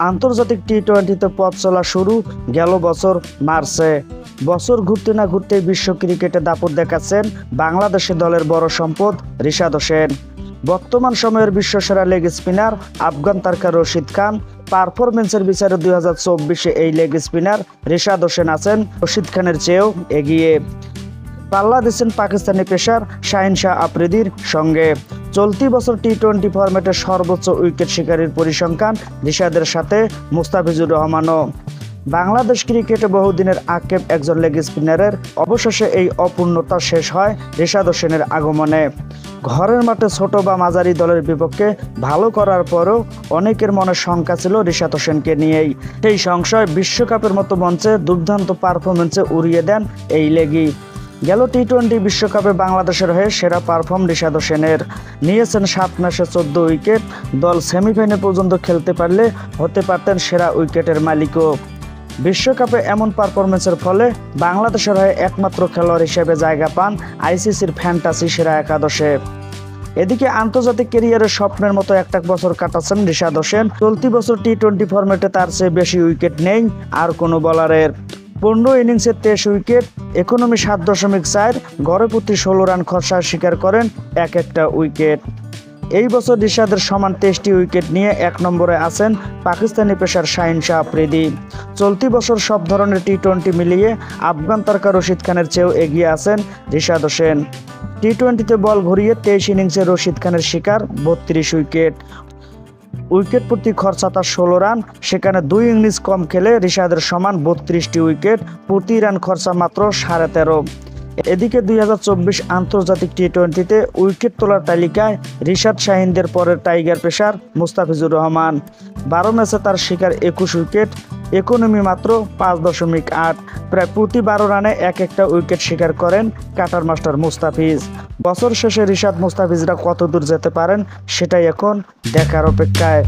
আন্তর্জাতিক টি-20তে পথ চলা শুরু গেল বছর মার্চে। বছর ঘুরতে না ঘুরতেই বিশ্ব ক্রিকেটে দাপট দেখাচ্ছেন বাংলাদেশি দলের বড় সম্পদ রিশাদ হোসেন। বর্তমান সময়ের বিশ্বসেরা লেগ স্পিনার আফগান তারকা রশিদ খান। পারফরমেন্সের বিচারে 2024-এ এই লেগ স্পিনার রিশাদ হোসেন আছেন রশিদ খানের চেয়েও এগিয়ে। পাল্লা দিচ্ছেন পাকিস্তানি পেসার শাহিন শাহ আফ্রিদির সঙ্গে। চলতি বছর টি-20 ফরম্যাটের সর্বোচ্চ উইকেট শিকারীর পরিসংখ্যান রিশাদের সাথে মুস্তাফিজুর রহমানও। বাংলাদেশ ক্রিকেটে বহুদিনের আক্ষেপ একজন লেগ স্পিনারের, অবশেষে এই অপূর্ণতা শেষ হয় রিশাদ হোসেনের আগমনে। ঘরের মাঠে ছোট বা মাঝারি দলের বিপক্ষে ভালো করার পরও অনেকের মনে শঙ্কা ছিল রিশাদ হোসেনকে নিয়েই। সেই সংশয় বিশ্বকাপের মতো মঞ্চে দুর্দান্ত পারফরমেন্সে উড়িয়ে দেন এই লেগি। গেল টি-20 বিশ্বকাপে বাংলাদেশের হয়ে সেরা পারফর্ম রিশাদ হোসেনের। নিয়েছেন 7 ম্যাচে 14 উইকেট। দল সেমিফাইনাল পর্যন্ত খেলতে পারলে হতে পারতেন সেরা উইকেটের মালিকও। বিশ্বকাপে এমন পারফরমেন্সের ফলে বাংলাদেশের হয়ে একমাত্র খেলোয়াড় হিসেবে জায়গা পান আইসিসির ফ্যান্টাসি সেরা একাদশে। এদিকে আন্তর্জাতিক ক্যারিয়ারের স্বপ্নের মতো একটা বছর কাটাচ্ছেন রিশাদ হোসেন। চলতি বছর টি-20 ফরম্যাটে তার চেয়ে বেশি উইকেট নেই আর কোনো বোলারের। 15 ইনিংসে 23 উইকেট, ইকোনমি 7.4, গড়ে প্রতি 16 রান খরচা স্বীকার করেন একটা উইকেট। এই বছর রিশাদের সমান 23টি উইকেট নিয়ে 1 নম্বরে আছেন পাকিস্তানি পেসার শাহিন শাহ আফ্রিদি। চলতি বছর সব ধরনের টি-20 মিলিয়ে আফগান তারকা রশিদ খানের চেয়েও এগিয়ে আছেন রিশাদ হোসেন। টি-20তে বল ঘুরিয়ে 23 ইনিংসে রশিদ খানের শিকার 32 উইকেট। উইকেট প্রতি খরচা তার 16 রান, সেখানে 2 ইনিংস কম খেলে রিশাদের সমান 32টি উইকেট, প্রতি রান খরচা মাত্র 13.5। এদিকে 2024 আন্তর্জাতিক টি-20তে উইকেট তোলার তালিকায় রিশাদ শাহিনদের পরের টাইগার পেসার মুস্তাফিজুর রহমান। 12 ম্যাচে তার শিকার 21 উইকেট, ইকোনমি মাত্র 5.8। প্রায় প্রতি 12 রানে একটা উইকেট শিকার করেন কাটার মাস্টার মুস্তাফিজ। বছর শেষে রিশাদ মুস্তাফিজরা কত দূর যেতে পারেন সেটাই এখন দেখার অপেক্ষায়।